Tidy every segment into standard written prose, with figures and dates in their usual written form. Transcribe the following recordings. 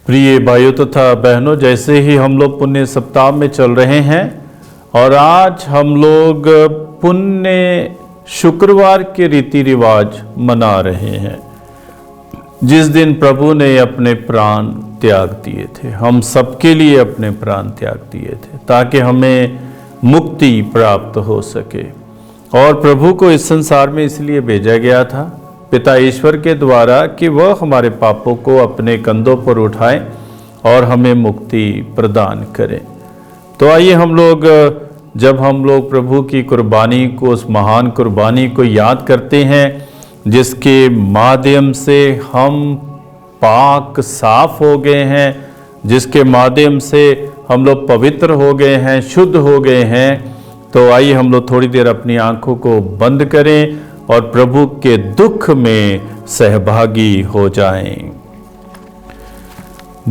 प्रिय भाइयों तथा बहनों, जैसे ही हम लोग पुण्य सप्ताह में चल रहे हैं और आज हम लोग पुण्य शुक्रवार के रीति रिवाज मना रहे हैं, जिस दिन प्रभु ने अपने प्राण त्याग दिए थे। हम सबके लिए अपने प्राण त्याग दिए थे ताकि हमें मुक्ति प्राप्त हो सके। और प्रभु को इस संसार में इसलिए भेजा गया था पिता ईश्वर के द्वारा कि वह हमारे पापों को अपने कंधों पर उठाए और हमें मुक्ति प्रदान करें। तो आइए हम लोग, जब हम लोग प्रभु की कुर्बानी को, उस महान कुर्बानी को याद करते हैं जिसके माध्यम से हम पाक साफ हो गए हैं, जिसके माध्यम से हम लोग पवित्र हो गए हैं, शुद्ध हो गए हैं, तो आइए हम लोग थोड़ी देर अपनी आंखों को बंद करें और प्रभु के दुख में सहभागी हो जाएं।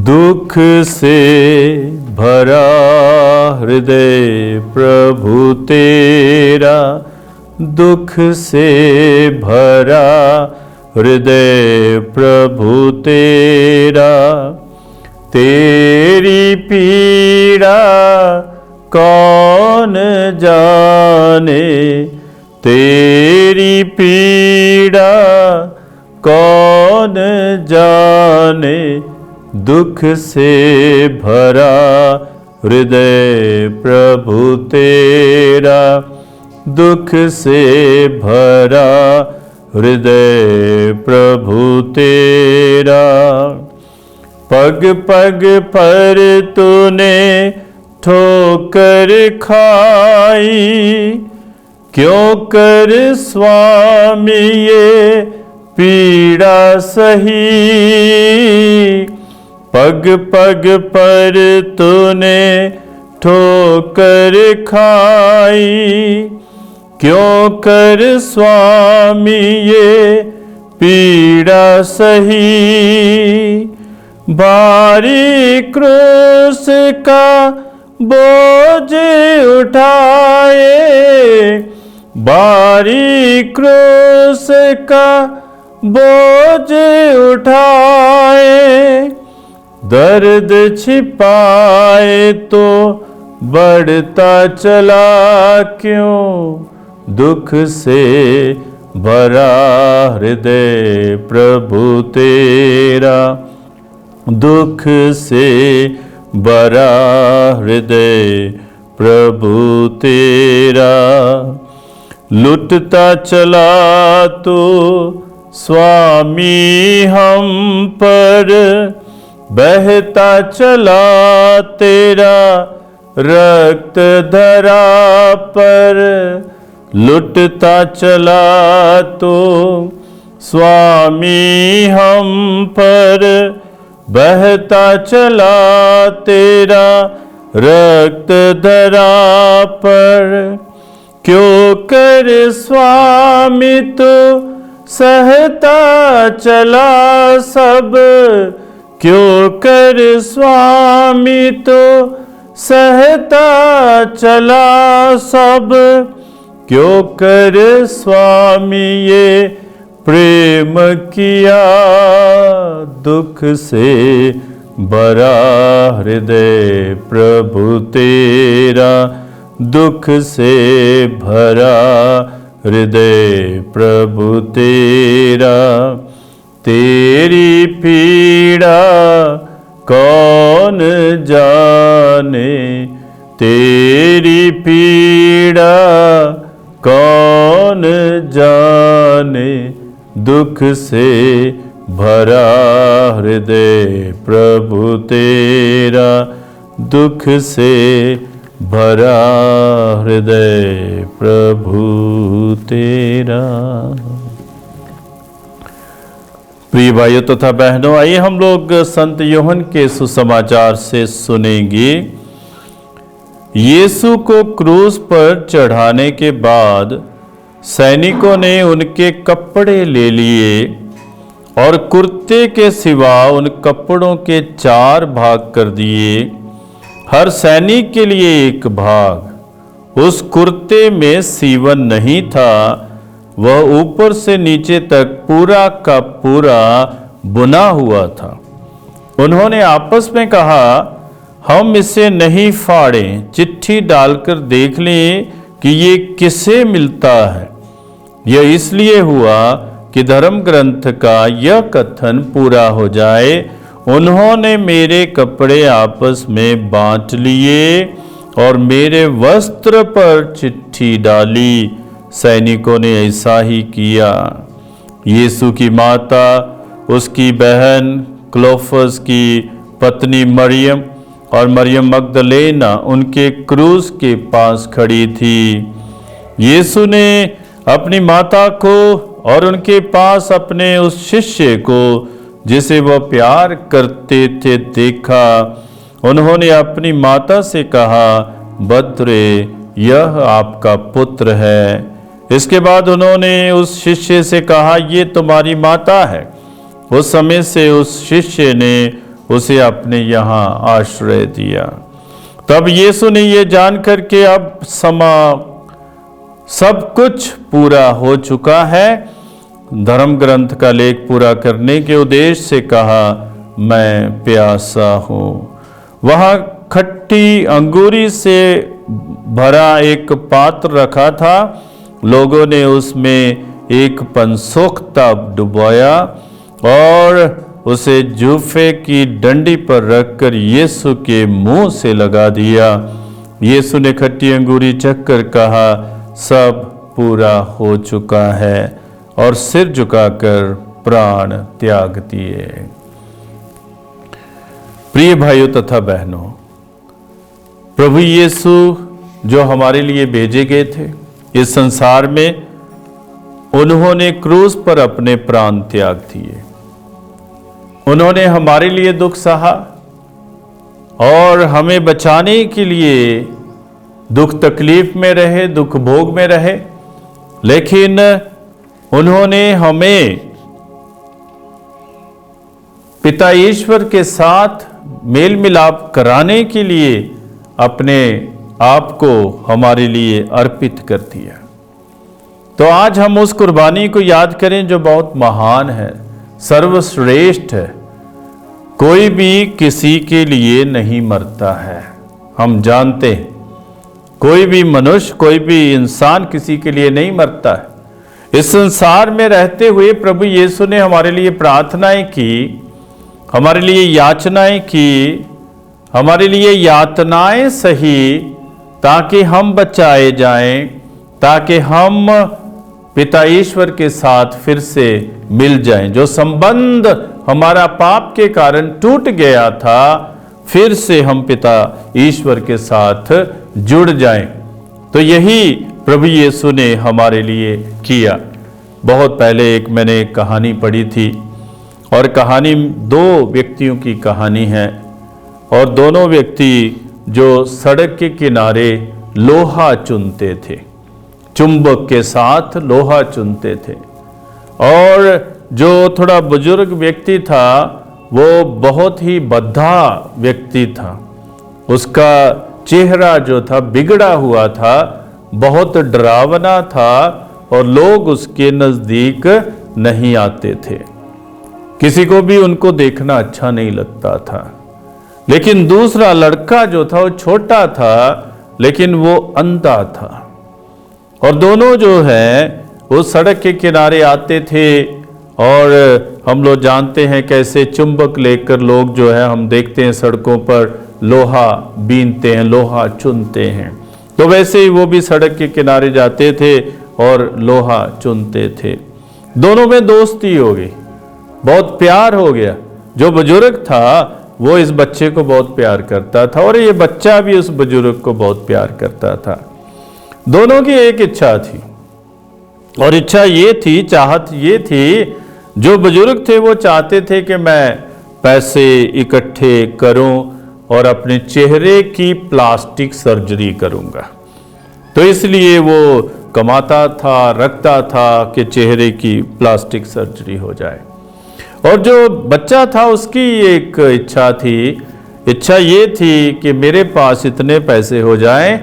दुख से भरा हृदय प्रभु तेरा, दुख से भरा हृदय प्रभु तेरा, तेरी पीड़ा कौन जाने, तेरी पीड़ा कौन जाने, दुख से भरा हृदय प्रभु तेरा, दुख से भरा हृदय प्रभु तेरा। पग पग पर तूने ठोकर खाई, क्यों कर स्वामी ये पीड़ा सही, पग पग पर तूने ठोकर खाई, क्यों कर स्वामी ये पीड़ा सही। भारी क्रूस का बोझ उठाए, भारी क्रूस का बोझ उठाए, दर्द छिपाए तो बढ़ता चला क्यों, दुख से भरा हृदय प्रभु तेरा, दुख से भरा हृदय प्रभु तेरा। लुटता चला तो स्वामी हम पर, बहता चला तेरा रक्त धरा पर, लुटता चला तो स्वामी हम पर, बहता चला तेरा रक्त धरा पर, क्यों कर स्वामी तो सहता चला सब, क्यों कर स्वामी तो सहता चला सब, क्यों कर स्वामी ये प्रेम किया, दुख से भरा हृदय प्रभु तेरा, दुख से भरा हृदय प्रभु तेरा। तेरी पीड़ा कौन जाने, तेरी पीड़ा कौन जाने, दुख से भरा हृदय प्रभु तेरा, दुख से भरा हृदय प्रभु तेरा। प्रिय भाइयों तथा बहनों, आइए हम लोग संत यूहन्ना के सुसमाचार से सुनेंगे। यीशु को क्रूस पर चढ़ाने के बाद सैनिकों ने उनके कपड़े ले लिए और कुर्ते के सिवा उन कपड़ों के 4 भाग कर दिए, हर सैनिक के लिए एक भाग। उस कुर्ते में सीवन नहीं था, वह ऊपर से नीचे तक पूरा का पूरा बुना हुआ था। उन्होंने आपस में कहा, हम इसे नहीं फाड़ें, चिट्ठी डालकर देख लें कि ये किसे मिलता है। यह इसलिए हुआ कि धर्म ग्रंथ का यह कथन पूरा हो जाए, उन्होंने मेरे कपड़े आपस में बांट लिए और मेरे वस्त्र पर चिट्ठी डाली। सैनिकों ने ऐसा ही किया। यीशु की माता, उसकी बहन क्लोफस की पत्नी मरियम और मरियम मगदलेना उनके क्रूस के पास खड़ी थी। यीशु ने अपनी माता को और उनके पास अपने उस शिष्य को जिसे वह प्यार करते थे देखा। उन्होंने अपनी माता से कहा, बद्रे, यह आपका पुत्र है। इसके बाद उन्होंने उस शिष्य से कहा, ये तुम्हारी माता है। उस समय से उस शिष्य ने उसे अपने यहाँ आश्रय दिया। तब यीशु ने ये जानकर के अब सब कुछ पूरा हो चुका है, धर्म ग्रंथ का लेख पूरा करने के उद्देश्य से कहा, मैं प्यासा हूँ। वहाँ खट्टी अंगूरी से भरा एक पात्र रखा था। लोगों ने उसमें एक पनसोखता डुबोया और उसे जूफे की डंडी पर रखकर यीशु के मुंह से लगा दिया। यीशु ने खट्टी अंगूरी चखकर कहा, सब पूरा हो चुका है, और सिर झुकाकर प्राण त्याग दिए। प्रिय भाइयों तथा बहनों, प्रभु यीशु जो हमारे लिए भेजे गए थे इस संसार में, उन्होंने क्रूस पर अपने प्राण त्याग दिए। उन्होंने हमारे लिए दुख सहा और हमें बचाने के लिए दुख तकलीफ में रहे, दुख भोग में रहे, लेकिन उन्होंने हमें पिता ईश्वर के साथ मेल मिलाप कराने के लिए अपने आप को हमारे लिए अर्पित कर दिया। तो आज हम उस कुर्बानी को याद करें जो बहुत महान है, सर्वश्रेष्ठ है। कोई भी किसी के लिए नहीं मरता है, हम जानते हैं। कोई भी मनुष्य, कोई भी इंसान किसी के लिए नहीं मरता है। इस संसार में रहते हुए प्रभु यीशु ने हमारे लिए प्रार्थनाएं की, हमारे लिए याचनाएं की, हमारे लिए यातनाएं सही, ताकि हम बचाए जाएं, ताकि हम पिता ईश्वर के साथ फिर से मिल जाएं। जो संबंध हमारा पाप के कारण टूट गया था, फिर से हम पिता ईश्वर के साथ जुड़ जाएं। तो यही प्रभु यीशु ने हमारे लिए किया। बहुत पहले एक मैंने कहानी पढ़ी थी, और कहानी दो व्यक्तियों की कहानी है, और दोनों व्यक्ति जो सड़क के किनारे लोहा चुनते थे, चुंबक के साथ लोहा चुनते थे। और जो थोड़ा बुजुर्ग व्यक्ति था वो बहुत ही बद्धा व्यक्ति था। उसका चेहरा जो था बिगड़ा हुआ था, बहुत डरावना था, और लोग उसके नजदीक नहीं आते थे। किसी को भी उनको देखना अच्छा नहीं लगता था। लेकिन दूसरा लड़का जो था वो छोटा था, लेकिन वो अंधा था। और दोनों जो है उस सड़क के किनारे आते थे, और हम लोग जानते हैं कैसे चुंबक लेकर लोग जो है, हम देखते हैं सड़कों पर लोहा बीनते हैं, लोहा चुनते हैं। तो वैसे ही वो भी सड़क के किनारे जाते थे और लोहा चुनते थे। दोनों में दोस्ती हो गई, बहुत प्यार हो गया। जो बुजुर्ग था वो इस बच्चे को बहुत प्यार करता था, और ये बच्चा भी उस बुजुर्ग को बहुत प्यार करता था। दोनों की एक इच्छा थी, और इच्छा ये थी, चाहत ये थी, जो बुजुर्ग थे वो चाहते थे कि मैं पैसे इकट्ठे करूं और अपने चेहरे की प्लास्टिक सर्जरी करूंगा। तो इसलिए वो कमाता था, रखता था कि चेहरे की प्लास्टिक सर्जरी हो जाए। और जो बच्चा था उसकी एक इच्छा थी, इच्छा ये थी कि मेरे पास इतने पैसे हो जाएं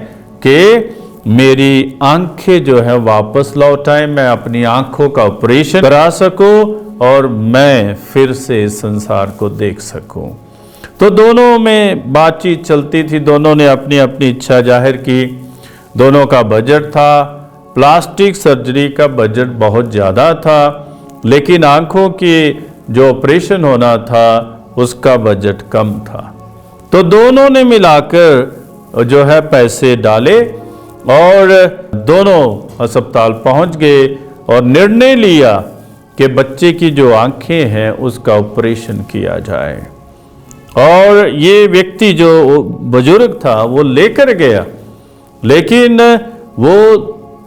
कि मेरी आंखें जो है वापस लौट आए, मैं अपनी आंखों का ऑपरेशन करा सकूं और मैं फिर से संसार को देख सकूं। तो दोनों में बातचीत चलती थी, दोनों ने अपनी अपनी इच्छा जाहिर की। दोनों का बजट था, प्लास्टिक सर्जरी का बजट बहुत ज़्यादा था, लेकिन आंखों की जो ऑपरेशन होना था उसका बजट कम था। तो दोनों ने मिलाकर जो है पैसे डाले और दोनों अस्पताल पहुंच गए और निर्णय लिया कि बच्चे की जो आंखें हैं उसका ऑपरेशन किया जाए। और ये व्यक्ति जो बुजुर्ग था वो लेकर गया, लेकिन वो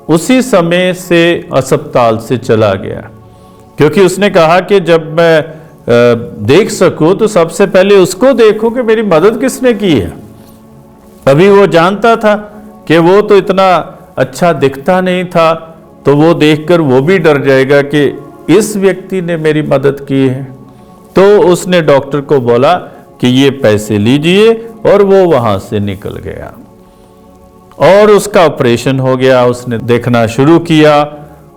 उसी समय से अस्पताल से चला गया, क्योंकि उसने कहा कि जब मैं देख सकूं तो सबसे पहले उसको देखूं कि मेरी मदद किसने की है। अभी वो जानता था कि वो तो इतना अच्छा दिखता नहीं था, तो वो देखकर वो भी डर जाएगा कि इस व्यक्ति ने मेरी मदद की है। तो उसने डॉक्टर को बोला कि ये पैसे लीजिए, और वो वहां से निकल गया और उसका ऑपरेशन हो गया। उसने देखना शुरू किया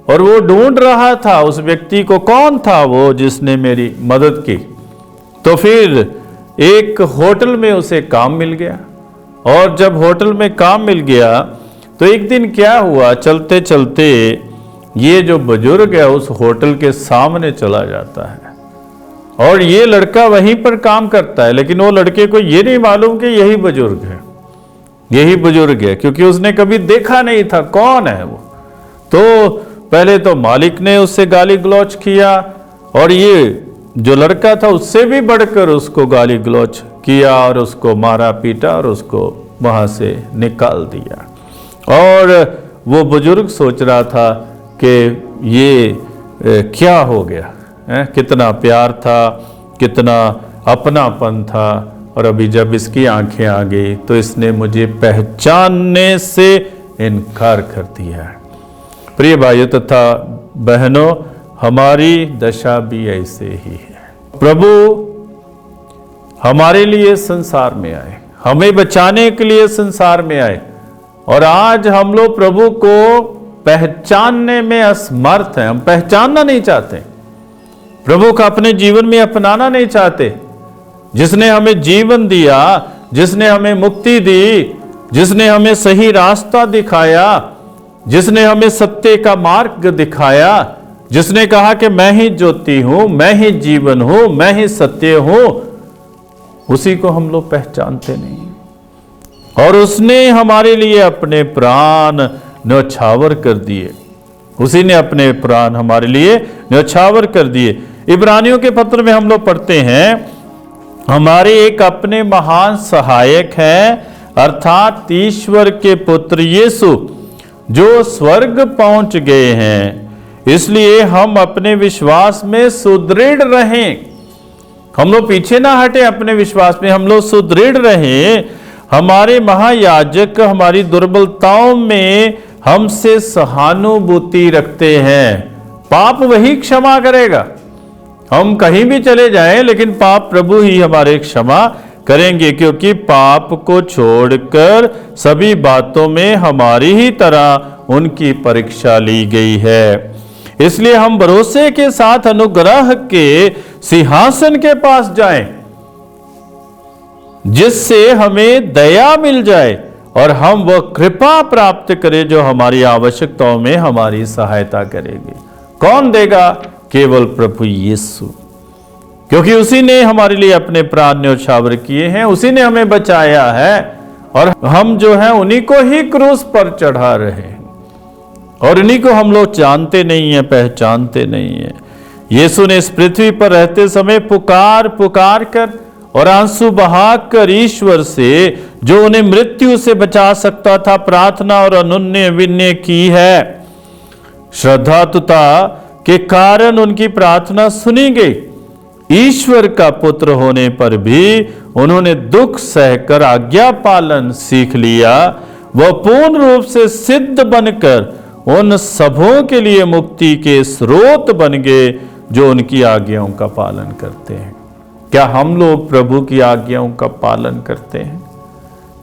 और वो ढूंढ रहा था उस व्यक्ति को, कौन था वो जिसने मेरी मदद की। तो फिर एक होटल में उसे काम मिल गया, और जब होटल में काम मिल गया तो एक दिन क्या हुआ, चलते चलते ये जो बुजुर्ग है उस होटल के सामने चला जाता है, और ये लड़का वहीं पर काम करता है, लेकिन वो लड़के को ये नहीं मालूम कि यही बुजुर्ग है, यही बुजुर्ग है, क्योंकि उसने कभी देखा नहीं था कौन है वो। तो पहले तो मालिक ने उससे गाली गलौज किया, और ये जो लड़का था उससे भी बढ़कर उसको गाली गलौज किया और उसको मारा पीटा और उसको वहां से निकाल दिया। और वो बुजुर्ग सोच रहा था कि ये क्या हो गया है? कितना प्यार था, कितना अपनापन था, और अभी जब इसकी आंखें आ गई तो इसने मुझे पहचानने से इनकार कर दिया है। प्रिय भाइयों तथा बहनों, हमारी दशा भी ऐसे ही है। प्रभु हमारे लिए संसार में आए, हमें बचाने के लिए संसार में आए, और आज हम लोग प्रभु को पहचानने में असमर्थ हैं। हम पहचानना नहीं चाहते, प्रभु का अपने जीवन में अपनाना नहीं चाहते। जिसने हमें जीवन दिया, जिसने हमें मुक्ति दी, जिसने हमें सही रास्ता दिखाया, जिसने हमें सत्य का मार्ग दिखाया, जिसने कहा कि मैं ही ज्योति हूं, मैं ही जीवन हूं, मैं ही सत्य हूं, उसी को हम लोग पहचानते नहीं। और उसने हमारे लिए अपने प्राण न्यौछावर कर दिए, उसी ने अपने प्राण हमारे लिए न्यौछावर कर दिए। इब्रानियों के पत्र में हम लोग पढ़ते हैं, हमारे एक अपने महान सहायक हैं, अर्थात ईश्वर के पुत्र यीशु, जो स्वर्ग पहुंच गए हैं। इसलिए हम अपने विश्वास में सुदृढ़ रहें। हम लोग पीछे ना हटे अपने विश्वास में, हम लोग सुदृढ़ रहें। हमारे महायाजक हमारी दुर्बलताओं में हमसे सहानुभूति रखते हैं। पाप वही क्षमा करेगा। हम कहीं भी चले जाएं, लेकिन पाप प्रभु ही हमारे क्षमा करेंगे, क्योंकि पाप को छोड़कर सभी बातों में हमारी ही तरह उनकी परीक्षा ली गई है। इसलिए हम भरोसे के साथ अनुग्रह के सिंहासन के पास जाएं, जिससे हमें दया मिल जाए और हम वह कृपा प्राप्त करें जो हमारी आवश्यकताओं में हमारी सहायता करेगी। कौन देगा? केवल प्रभु यीशु, क्योंकि उसी ने हमारे लिए अपने प्राण न्यौछावर किए हैं, उसी ने हमें बचाया है, और हम जो है उन्हीं को ही क्रूस पर चढ़ा रहे हैं, और इन्हीं को हम लोग जानते नहीं है, पहचानते नहीं है। यीशु ने इस पृथ्वी पर रहते समय पुकार पुकार कर और आंसू बहाकर ईश्वर से, जो उन्हें मृत्यु से बचा सकता था, प्रार्थना और अनुनय विनय की है। श्रद्धातुता के कारण उनकी प्रार्थना सुनी गई। ईश्वर का पुत्र होने पर भी उन्होंने दुख सहकर आज्ञा पालन सीख लिया। वह पूर्ण रूप से सिद्ध बनकर उन सबों के लिए मुक्ति के स्रोत बन गए जो उनकी आज्ञाओं का पालन करते हैं। क्या हम लोग प्रभु की आज्ञाओं का पालन करते हैं?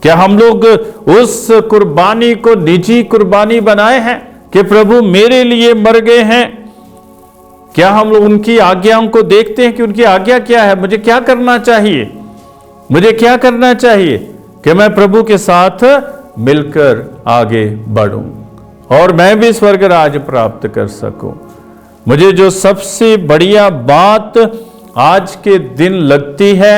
क्या हम लोग उस कुर्बानी को निजी कुर्बानी बनाए हैं कि प्रभु मेरे लिए मर गए हैं? क्या हम लोग उनकी आज्ञाओं को देखते हैं कि उनकी आज्ञा क्या है, मुझे क्या करना चाहिए? मुझे क्या करना चाहिए कि मैं प्रभु के साथ मिलकर आगे बढ़ूं और मैं भी स्वर्ग राज प्राप्त कर सकूं। मुझे जो सबसे बढ़िया बात आज के दिन लगती है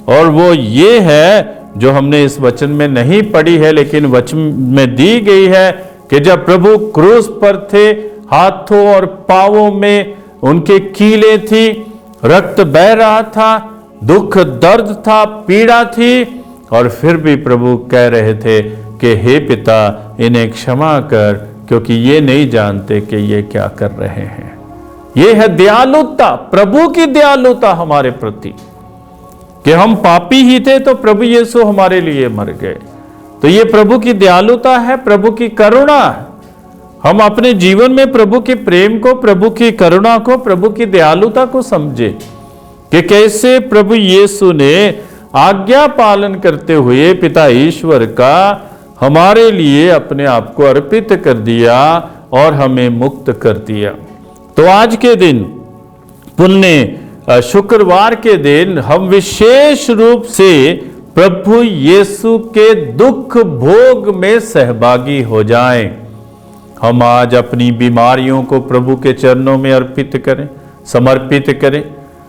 और वो ये है, जो हमने इस वचन में नहीं पढ़ी है लेकिन वचन में दी गई है, कि जब प्रभु क्रूस पर थे, हाथों और पांवों में उनके कीलें थी, रक्त बह रहा था, दुख दर्द था, पीड़ा थी, और फिर भी प्रभु कह रहे थे कि हे पिता, इन्हें क्षमा कर, क्योंकि ये नहीं जानते कि ये क्या कर रहे हैं। ये है दयालुता, प्रभु की दयालुता हमारे प्रति, कि हम पापी ही थे तो प्रभु यीशु हमारे लिए मर गए। तो ये प्रभु की दयालुता है, प्रभु की करुणा है। हम अपने जीवन में प्रभु के प्रेम को, प्रभु की करुणा को, प्रभु की दयालुता को समझे कि कैसे प्रभु यीशु ने आज्ञा पालन करते हुए पिता ईश्वर का हमारे लिए अपने आप को अर्पित कर दिया और हमें मुक्त कर दिया। तो आज के दिन, पुण्य शुक्रवार के दिन, हम विशेष रूप से प्रभु यीशु के दुख भोग में सहभागी हो जाएं। हम आज अपनी बीमारियों को प्रभु के चरणों में अर्पित करें, समर्पित करें।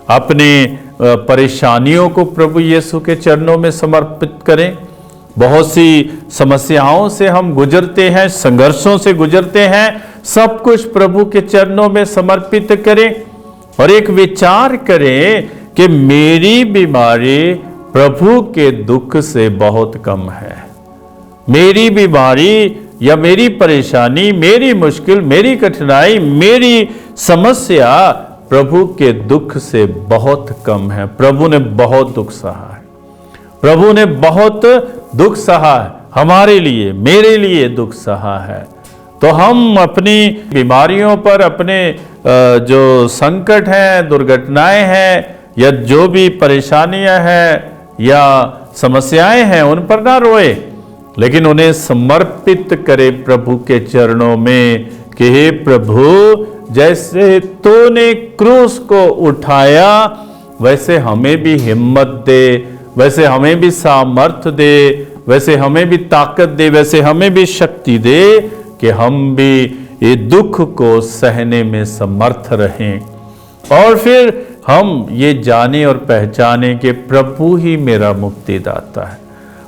अपने परेशानियों को प्रभु यीशु के चरणों में समर्पित करें। बहुत सी समस्याओं से हम गुजरते हैं, संघर्षों से गुजरते हैं, सब कुछ प्रभु के चरणों में समर्पित करें और एक विचार करें कि मेरी बीमारी प्रभु के दुख से बहुत कम है। मेरी बीमारी या मेरी परेशानी, मेरी मुश्किल, मेरी कठिनाई, मेरी समस्या प्रभु के दुख से बहुत कम है। प्रभु ने बहुत दुख सहा है, प्रभु ने बहुत दुख सहा है हमारे लिए, मेरे लिए दुख सहा है। तो हम अपनी बीमारियों पर, अपने जो संकट हैं, दुर्घटनाएं हैं, या जो भी परेशानियां हैं या समस्याएं हैं, उन पर ना रोए, लेकिन उन्हें समर्पित करें प्रभु के चरणों में कि हे प्रभु, जैसे तूने क्रूस को उठाया वैसे हमें भी हिम्मत दे, वैसे हमें भी सामर्थ्य दे, वैसे हमें भी ताकत दे, वैसे हमें भी शक्ति दे कि हम भी ये दुख को सहने में समर्थ रहें। और फिर हम ये जाने और पहचाने कि प्रभु ही मेरा मुक्तिदाता है,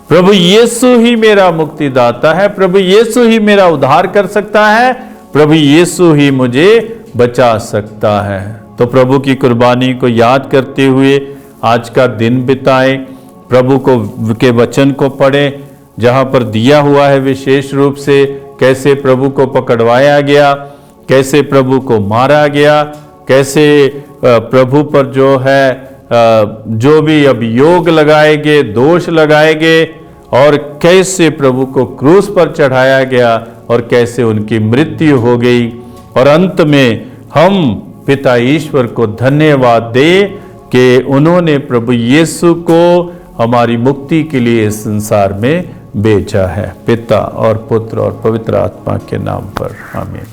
प्रभु यीशु ही मेरा मुक्तिदाता है, प्रभु यीशु ही मेरा उद्धार कर सकता है, प्रभु यीशु ही मुझे बचा सकता है। तो प्रभु की कुर्बानी को याद करते हुए आज का दिन बिताएं, प्रभु के वचन को पढ़ें, जहाँ पर दिया हुआ है विशेष रूप से कैसे प्रभु को पकड़वाया गया, कैसे प्रभु को मारा गया, कैसे प्रभु पर जो है जो भी अभियोग लगाए गए, दोष लगाए गए, और कैसे प्रभु को क्रूस पर चढ़ाया गया और कैसे उनकी मृत्यु हो गई। और अंत में हम पिता ईश्वर को धन्यवाद दें कि उन्होंने प्रभु यीशु को हमारी मुक्ति के लिए इस संसार में भेजा है। पिता और पुत्र और पवित्र आत्मा के नाम पर आमीन।